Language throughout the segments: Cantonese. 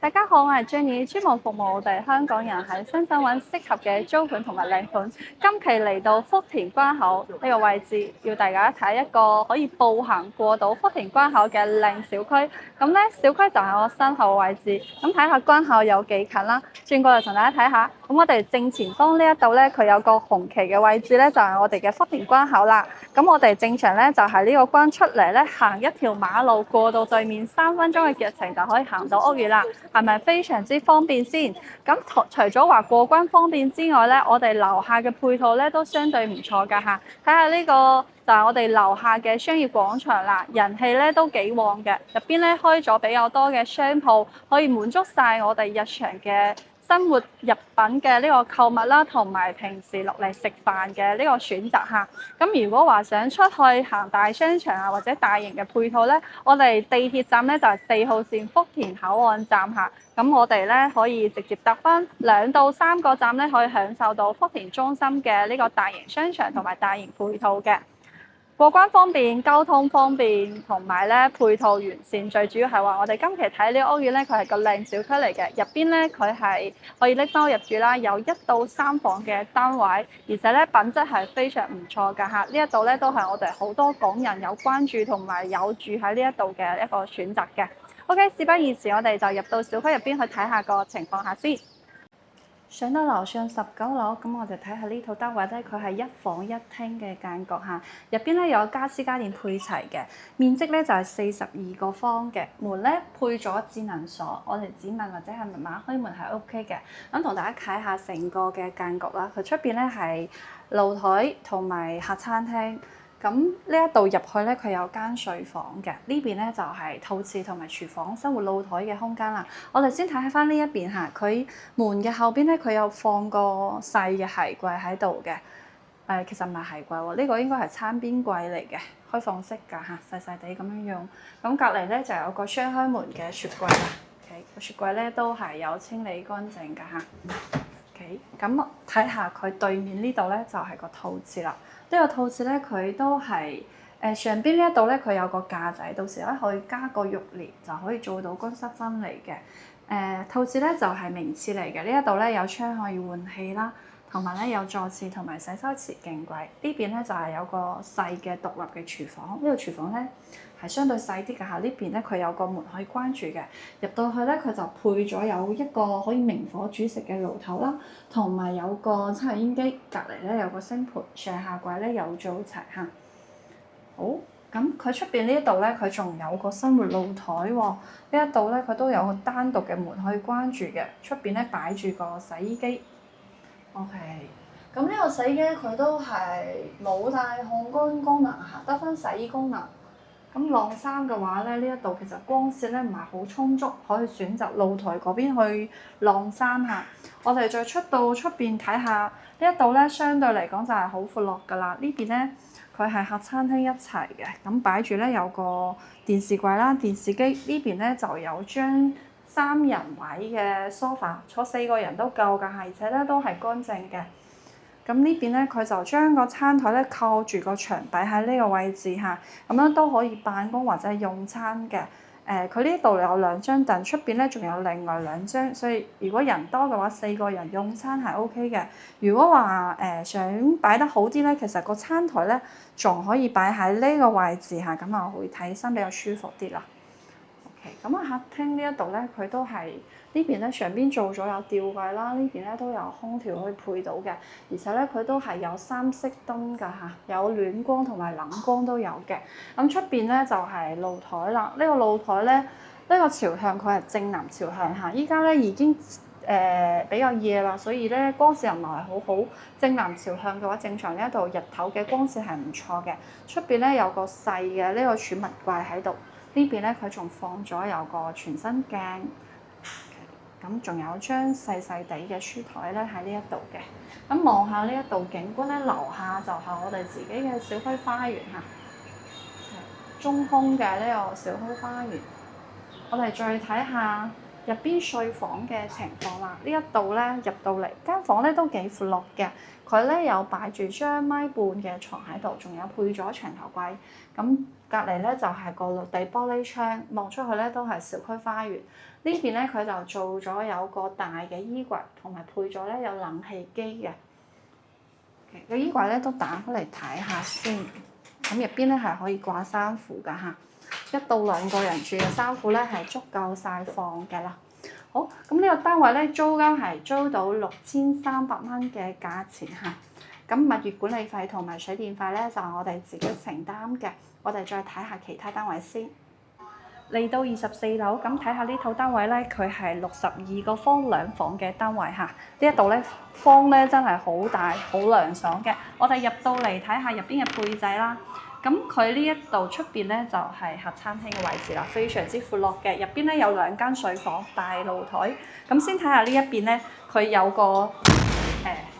大家好，我係 Jenny，專門服務我哋香港人喺深圳揾適合嘅租盤同埋靚盤。今期嚟到福田關口呢個位置，要大家睇一個可以步行過到福田關口嘅靚小區。咁咧，小區就係我身後嘅位置。咁睇下關口有幾近啦。轉過嚟同大家睇下。咁我哋正前方呢一度咧，佢有個紅旗嘅位置咧，就係我哋嘅福田關口啦。咁我哋正常咧就係呢個關出嚟咧，行一條馬路過到對面3分鐘嘅腳程就可以行到屋苑啦。係咪非常之方便先？咁除咗話過關方便之外咧，我哋樓下嘅配套咧都相對唔錯㗎嚇。睇下呢個就係我哋樓下嘅商業廣場啦，人氣咧都幾旺嘅，入邊咧開咗比較多嘅商鋪，可以滿足晒我哋日常嘅生活日品嘅呢個購物啦，同埋平時落嚟食飯嘅呢個選擇嚇。咁如果話想出去行大商場啊，或者大型嘅配套咧，我哋地鐵站咧就係4號線福田口岸站嚇。咁我哋咧可以直接搭翻2到3個站咧，可以享受到福田中心嘅呢個大型商場同埋大型配套嘅。過關方便、交通方便，同埋咧配套完善，最主要係話我哋今期睇呢個屋苑咧，佢係個靚小區嚟嘅，入邊咧佢係可以拎包入住啦，有1到3房嘅單位，而且咧品質係非常唔錯㗎嚇。呢一度咧都係我哋好多港人有關注同埋有住喺呢一度嘅一個選擇嘅。OK，事不宜遲，我哋就入到小區入邊去睇下個情況下先。上到樓上19樓，咁我哋睇下呢套單位咧，佢係1房1廳嘅間隔嚇，入邊咧有家私家電配齊嘅，面積咧就係42個方嘅，門咧配咗智能鎖，我哋指紋或者係密碼開門係 OK 嘅。咁同大家睇下成個嘅間隔啦，佢出邊咧係露台同埋客餐廳。咁呢一度入去咧，佢有間睡房嘅，呢邊咧就係套廁同埋廚房、生活露台嘅空間啦。我哋先睇下翻呢一邊嚇，佢門嘅後邊咧，佢有放個細嘅鞋櫃喺度嘅。其實唔係鞋櫃喎，呢個應該係餐邊櫃嚟嘅，開放式㗎嚇，細細地咁樣用。咁隔離咧就有個雙開門嘅雪櫃啦。OK，個雪櫃咧都係有清理乾淨㗎嚇。OK，咁睇下佢對面呢度咧就係個套廁啦。呢個套廁咧，佢都係上邊呢一度咧，佢有個架仔，到時咧可以加個浴簾，就可以做到乾濕分離嘅。套廁咧就係明廁嚟嘅，呢一度咧有窗可以換氣啦，同埋咧有座廁同埋洗手池勁貴。呢邊咧就係有個細嘅獨立嘅廚房，呢個廚房咧係相對細啲㗎嚇。呢邊咧佢有個門可以關住嘅，入到去咧佢就配咗有一個可以明火煮食嘅爐頭啦，同埋有個抽油煙機，隔離咧有個星盤，上下櫃咧有做齊嚇。好，咁佢出邊呢一度咧，佢仲有個生活露台喎。呢一度咧佢都有個單獨嘅門可以關住嘅，出邊咧擺住個洗衣機。OK，咁呢個洗衣機佢都係冇晒烘乾功能嚇，得翻洗衣功能。咁晾衫嘅話咧，呢一度其實光線咧唔係好充足，可以選擇露台嗰邊去晾衫嚇。我哋再出到出邊睇下，呢一度咧相對嚟講就係好闊落㗎啦。呢邊咧佢係客餐廳一齊嘅，咁擺住咧有個電視櫃啦、電視機，呢邊咧就有張3人位嘅 sofa， 坐4個人都夠㗎，而且咧都係乾淨嘅。咁呢邊咧，佢就將個餐台咧靠住個牆擺喺呢個位置嚇，咁樣都可以辦公或者用餐嘅。佢呢度有2張凳，出邊咧仲有另外2張，所以如果人多嘅話，4個人用餐係 OK 嘅。如果話想擺得好啲咧，其實個餐台咧仲可以擺喺呢個位置嚇，咁啊會睇起身比較舒服啲啦。OK，咁啊客廳呢一度咧，佢都係呢邊咧上邊做咗有吊櫃啦，呢邊咧都有空調可以配到嘅，而且咧佢都係有3色燈㗎嚇，有暖光同埋冷光都有嘅。咁出邊咧就係露台啦，呢個露台咧呢個朝向佢係正南朝向嚇，依家咧已經比較夜啦，所以咧光線又唔係好好。正南朝向嘅話，正常呢一度日頭嘅光線係唔錯嘅。出邊咧有個細嘅呢個儲物櫃喺度。呢邊咧佢仲放咗有個全身鏡，咁仲有張細細地嘅書台咧喺呢一度嘅。咁望下呢一度景觀咧，樓下就係我哋自己嘅小區花園嚇，中空嘅呢個小區花園。我哋再睇下入邊睡房嘅情況啦。呢一度咧入到嚟間房咧都幾闊落嘅，佢咧有擺住張米半嘅床喺度，仲有配咗床頭櫃。咁隔離咧就係個落地玻璃窗，望出去咧都係小區花園。呢邊咧佢就做咗有個大嘅衣櫃，同埋配咗咧有冷氣機嘅。個衣櫃咧都打開嚟睇下先，咁入邊咧係可以掛衫褲㗎嚇。1到2個人住嘅衫褲咧係足夠晒放嘅啦。好，咁呢個單位咧租金係租到6300蚊嘅價錢嚇。咁物業管理費同埋水電費咧就係我哋自己承擔嘅。我哋再睇下其他單位先。嚟到24樓，咁睇下呢套單位咧，佢係62個方2房嘅單位嚇。呢一度咧方咧真係好大，好涼爽嘅。我哋入到嚟睇下入邊嘅配置啦。咁佢呢一度出邊咧就係客餐廳嘅位置啦，非常之闊落嘅。入邊咧有2間睡房、大露台。咁先睇下呢一邊咧，佢有個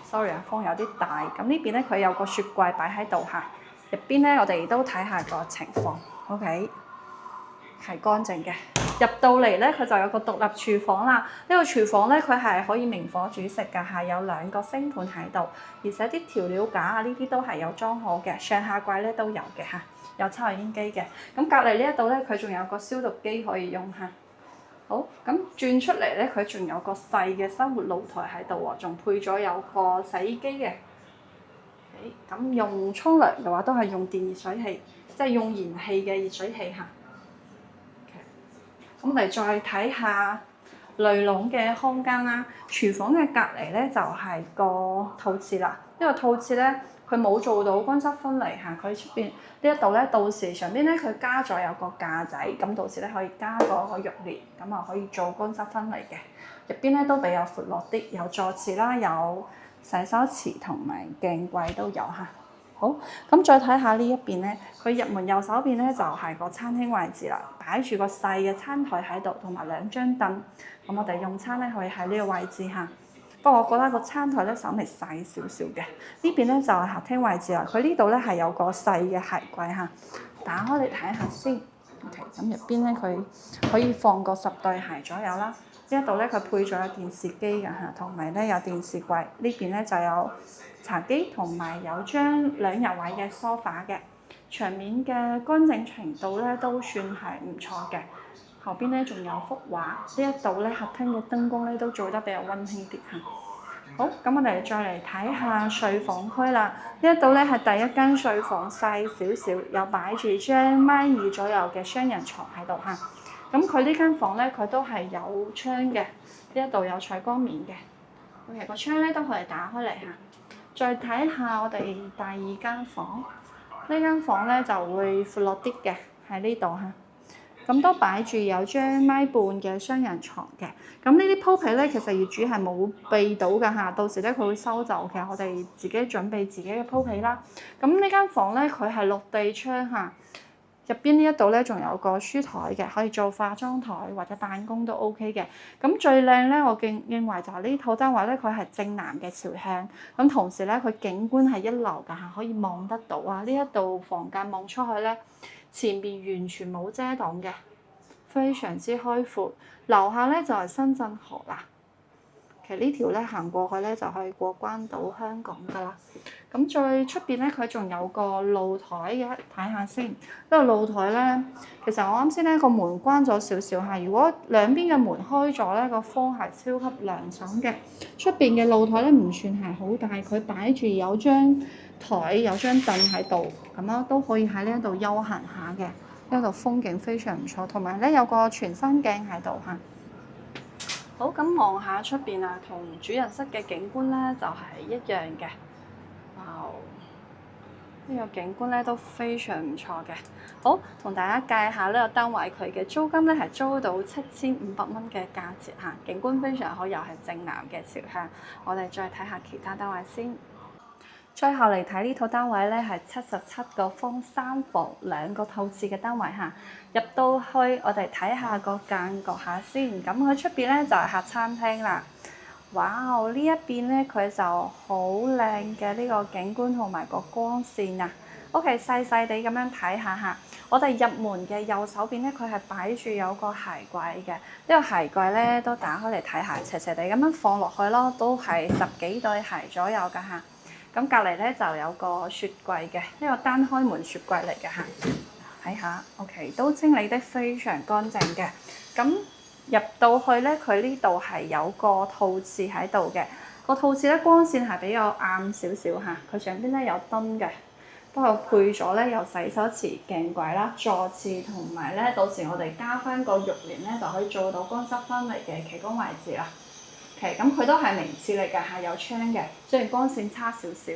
sorry 啊，風有啲大。咁呢邊咧佢有個雪櫃擺喺度嚇。入邊咧我哋都睇下個情況 ，OK。係乾淨嘅，入到嚟咧，佢就有個獨立廚房啦。呢個廚房咧，佢係可以明火煮食㗎，係有2個星盤喺度，而且啲調料架啊，呢啲都係有裝好嘅，上下櫃咧都有嘅嚇，有抽油煙機嘅。咁隔離呢一度咧，佢仲有個消毒機可以用嚇。好，咁轉出嚟咧，佢仲有個細嘅生活露台喺度喎，仲配咗有個洗衣機嘅。咁用沖涼嘅話，都係用電熱水器，即係用燃氣嘅熱水器嚇。咁我哋再睇下內籠嘅空間啦。廚房嘅隔離咧就係個套廁啦。呢個套廁咧，佢冇做到乾濕分離嚇。佢出邊呢一度咧，到時上邊咧佢加咗有個架仔，咁到時咧可以加個浴簾，咁啊可以做乾濕分離嘅。入邊咧都比較闊落啲，有坐廁啦，有洗手池同埋鏡櫃都有嚇。好，咁再睇下呢一邊咧，佢入門右手邊咧就係個餐廳位置啦，擺住個細嘅餐台喺度，同埋2張凳。咁我哋用餐咧可以喺呢個位置嚇。不過我覺得個餐台咧稍微細少少嘅。呢邊咧就係客廳位置啦。佢呢度咧係有個細嘅鞋櫃嚇，打開嚟睇下先。OK，咁入邊咧佢可以放個10對鞋左右啦。呢一度咧佢配咗有電視機㗎嚇，同埋咧有電視櫃。呢邊咧就有茶几同埋有張2人位嘅梳化嘅，牆面嘅乾淨程度咧都算係唔錯嘅。後邊咧仲有幅畫，呢一度咧客廳嘅燈光咧都做得比較溫馨啲嚇。好，咁我哋再嚟睇下睡房區啦。呢一度咧係第1間睡房，細少少，有擺住張1.2米左右嘅雙人床喺度嚇。咁佢呢間房咧佢都係有窗嘅，呢一度有採光面嘅。OK，個窗咧都可以打開嚟嚇。再睇下我哋第2間房，呢間房咧就會闊落啲嘅，喺呢度嚇。咁都擺住有張1.5米嘅雙人床嘅。咁呢啲鋪被咧，其實業主係冇備到㗎嚇，到時咧佢會收走嘅。我哋自己準備自己嘅鋪被啦。咁呢間房咧，佢係落地窗嚇。入邊呢一度咧，仲有個書台嘅，可以做化妝台或者辦公都 OK 嘅。咁最靚咧，我認為就係呢套單位咧，佢係正南嘅朝向。咁同時咧，佢景觀係一流㗎嚇，可以望得到啊！呢一度房間望出去咧，前面完全冇遮擋嘅，非常之開闊。樓下咧就係深圳河啦。其實呢條咧行過去咧就可以過關到香港㗎啦。咁最出邊咧，佢仲有個露台嘅，睇下先。呢個露台咧，其實我啱先咧個門關咗少少嚇，如果兩邊嘅門開咗咧，個風係超級涼爽嘅。出邊嘅露台咧唔算係好大，佢擺住有張台、有張凳喺度，咁樣都可以喺呢一度休閒下嘅。呢度風景非常唔錯，同埋咧有個全身鏡喺度嚇。好，咁望下出邊啊，同主人室嘅景觀咧就係一樣嘅。哇！呢個景觀咧都非常唔錯嘅。好，同大家介下呢個單位佢嘅租金咧係租到7500蚊嘅價錢嚇，景觀非常好，又係正南嘅朝向。我哋再睇下其他單位先。最後嚟睇呢套單位咧，係77個方3房2個套廁嘅單位嚇。入到去，我哋睇下個間隔下先。咁佢出邊咧就係客餐廳啦。哇！呢一邊咧佢就好靚嘅呢個景觀同埋個光線啊。OK， 細細地咁樣睇下嚇。我哋入門嘅右手邊咧，佢係擺住有個鞋櫃嘅。呢個鞋櫃咧都打開嚟睇下，斜斜地咁樣放落去咯，都係10幾對鞋左右㗎嚇。咁隔離咧就有個雪櫃嘅，呢個單開門雪櫃嚟嘅嚇，睇下 OK 都清理得非常乾淨嘅。咁入到去咧，佢呢度係有個套廁喺度嘅，個套廁咧光線係比較暗少少嚇，佢上邊咧有燈嘅，不過配咗咧有洗手池、鏡櫃啦、坐廁同埋咧，到時我哋加翻個浴簾咧就可以做到乾濕分離嘅企缸位置啦。OK，咁佢都係明廁嚟㗎嚇，有窗嘅，雖然光線差少少。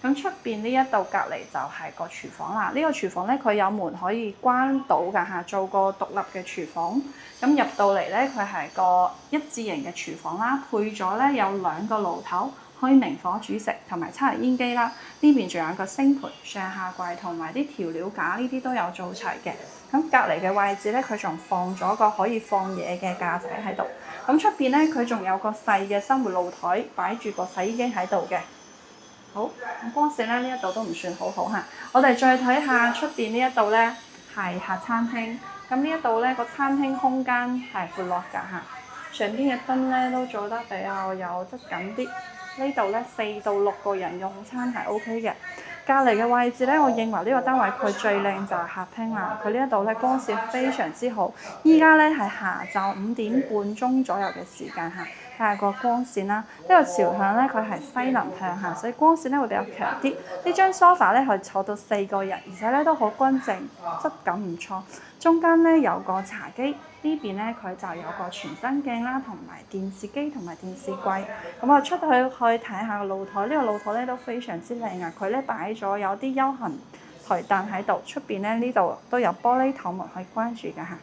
咁出邊呢一度隔離就係個廚房啦。呢個廚房咧，佢有門可以關到㗎嚇，做個獨立嘅廚房。咁入到嚟咧，佢係個一字形嘅廚房啦，配咗咧有2個爐頭，可以明火煮食同埋抽油煙機啦。呢邊仲有個星盤、上下櫃同埋啲調料架，呢啲都有做齊嘅。咁隔離嘅位置咧，佢仲放咗個可以放嘢嘅架仔喺度。咁出邊咧，佢仲有個細嘅生活露台，擺住個洗衣機喺度嘅。好，咁光線咧呢一度都唔算好好嚇。我哋再睇下出邊呢一度咧係客餐廳。咁呢一度咧個餐廳空間係闊落㗎嚇，上邊嘅燈咧都做得比較有質感啲。呢度咧4到6個人用餐係 OK 嘅。隔離嘅位置咧，我認為呢個單位佢最靚就係客廳啦。佢呢一度咧光線非常之好。依家咧係下晝5點半鐘左右嘅時間嚇。睇下個光線啦，呢個朝向咧佢係西南向下，所以光線咧會比較強啲。呢張 sofa 咧可以坐到4個人，而且咧都好乾淨，質感唔錯。中間咧有個茶几，呢邊咧佢就有個全身鏡啦，同埋電視機同埋電視櫃。咁我出去睇下個露台，呢個露台咧都非常之靚啊！佢咧擺咗有啲休閒台凳喺度，出邊咧呢度都有玻璃頭門可以關住㗎嚇。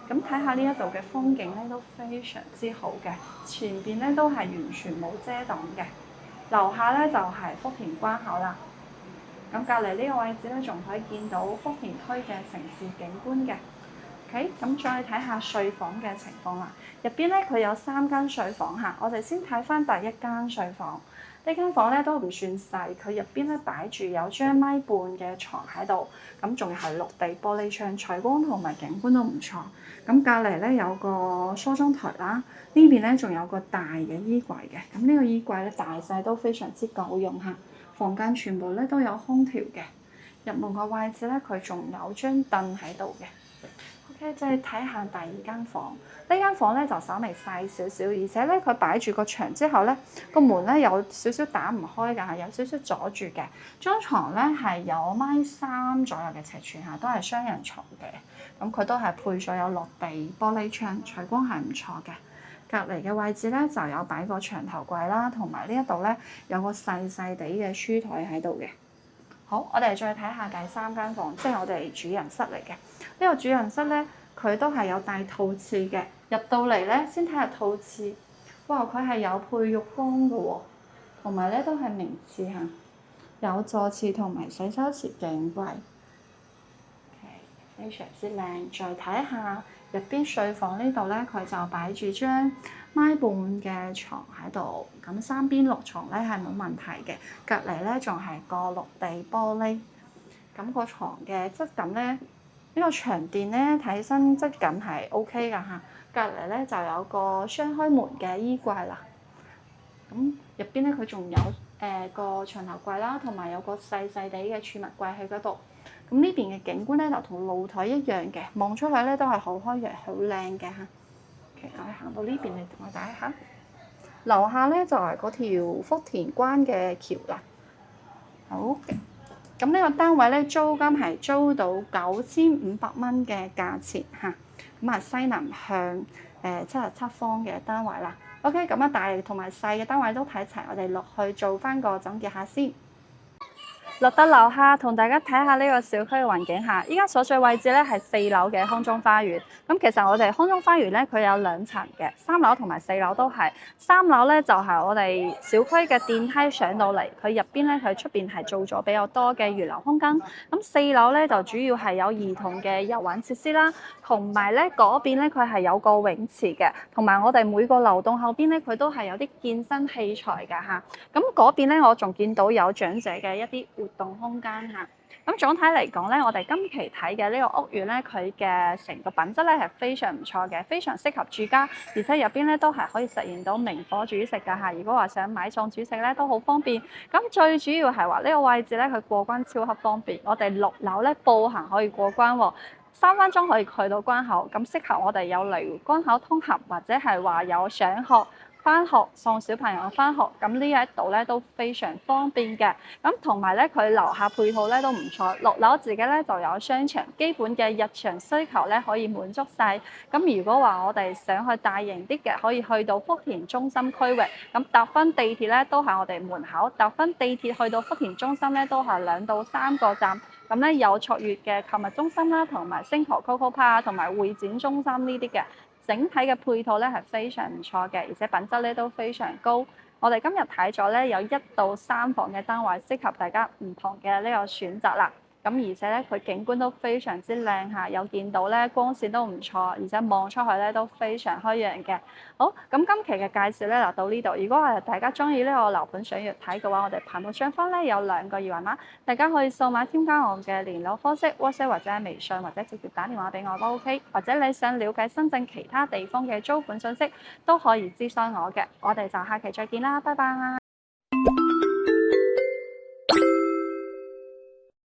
咁睇下呢一度嘅風景咧都非常之好嘅，前邊咧都係完全冇遮擋嘅，樓下咧就係福田關口啦。咁隔離呢個位置咧仲可以見到福田區嘅城市景觀嘅。OK，咁再睇下睡房嘅情況啦。入邊咧佢有3間睡房嚇，我哋先睇翻第一間睡房。呢間房咧都唔算細，佢入邊咧擺住有1.5米嘅床喺度，咁仲係綠地玻璃窗，採光同埋景觀都唔錯。咁隔離咧有個梳妝台啦，呢邊咧仲有個大嘅衣櫃嘅，咁呢個衣櫃咧大細都非常之夠用嚇。房間全部咧都有空調嘅，入門個位置咧佢仲有張凳喺度嘅。OK， 再睇下第2間房。呢間房咧就稍微細少少，而且咧佢擺住個牆之後咧，個門咧有少少打唔開㗎，有少少阻住嘅。張床咧係有1.3米左右嘅尺寸嚇，都係雙人床嘅。咁佢都係配咗有落地玻璃窗，採光係唔錯嘅。隔離嘅位置咧就有擺個長頭櫃啦，同埋呢一度咧有個細細地嘅書台喺度嘅。好，我哋再睇下第3間房，即係我哋主人室嚟嘅。呢個主人室咧，佢都係有帶套廁嘅。入到嚟咧，先睇下套廁。哇，佢係有配浴缸嘅喎，同埋咧都係明廁嚇，有坐廁同埋洗手池鏡櫃。非常之靚。再睇下入邊睡房呢度咧，佢就擺住張1.5米嘅床喺度，咁3邊落床咧係冇問題嘅。隔離咧仲係個綠地玻璃，咁個床嘅質感咧，呢個長墊咧睇起身質感係 OK 㗎嚇。隔離咧就有個雙開門嘅衣櫃啦，咁入邊咧佢仲有個長頭櫃啦，同埋有個細細地嘅儲物櫃喺嗰度。咁呢邊嘅景觀咧就同露台一樣嘅，望出去咧都係好開揚、好靚嘅嚇。OK，我哋行到呢邊嚟同我睇下，樓下咧就係嗰條福田關嘅橋啦。好，咁呢個單位咧租金係租到9500蚊嘅價錢嚇，咁係西南向77方嘅單位啦。OK，咁大同埋細嘅單位都睇齊，我哋落去做翻個總結下先。落到樓下同大家睇下呢個小區嘅環境下，依家所在位置咧係4樓嘅空中花園。咁其實我哋空中花園咧佢有2層嘅，3樓同埋4樓都係。3樓咧就係我哋小區嘅電梯上到嚟，佢入邊咧佢出邊係做咗比較多嘅預留空間。咁4樓咧就主要係有兒童嘅遊玩設施啦，同埋咧嗰邊咧佢係有個泳池嘅，同埋我哋每個樓棟後邊咧佢都係有啲健身器材㗎嚇。咁嗰邊咧我仲見到有長者嘅一啲活動空間嚇。咁總體嚟講咧，我哋今期睇嘅呢個屋苑咧，佢嘅成個品質咧係非常唔錯嘅，非常適合住家，而且入邊咧都係可以實現到明火煮食㗎嚇。如果話想買餸煮食咧，都好方便。咁最主要係話呢個位置咧，佢過關超級方便。我哋6樓咧步行可以過關喎。3分鐘可以去到關口，咁適合我哋有嚟關口通行或者係話有上學、翻學送小朋友翻學，咁呢一度咧都非常方便嘅。咁同埋咧，佢樓下配套咧都唔錯，6樓自己咧就有商場，基本嘅日常需求咧可以滿足晒。咁如果話我哋想去大型啲嘅，可以去到福田中心區域，咁搭翻地鐵咧都喺我哋門口，搭翻地鐵去到福田中心咧都係2到3個站。咁咧有卓越嘅購物中心啦，同埋星河 Coco Park 同埋會展中心呢啲嘅。整體嘅配套咧係非常唔錯嘅，而且品質咧都非常高。我哋今日睇咗咧有1到3房嘅單位，適合大家唔同嘅呢個選擇啦。咁而且咧佢景觀都非常之靚嚇，有見到咧光線都唔錯，而且望出去咧都非常開揚嘅。好，咁今期嘅介紹咧到呢度。如果係大家中意呢個樓盤想要睇嘅話，我哋頻道上方咧有2個二維碼，大家可以掃碼添加我嘅聯絡方式 WhatsApp 或者係微信，或者直接打電話俾我都 OK。或者你想了解深圳其他地方嘅租盤信息，都可以諮詢我嘅。我哋就下期再見啦，拜拜。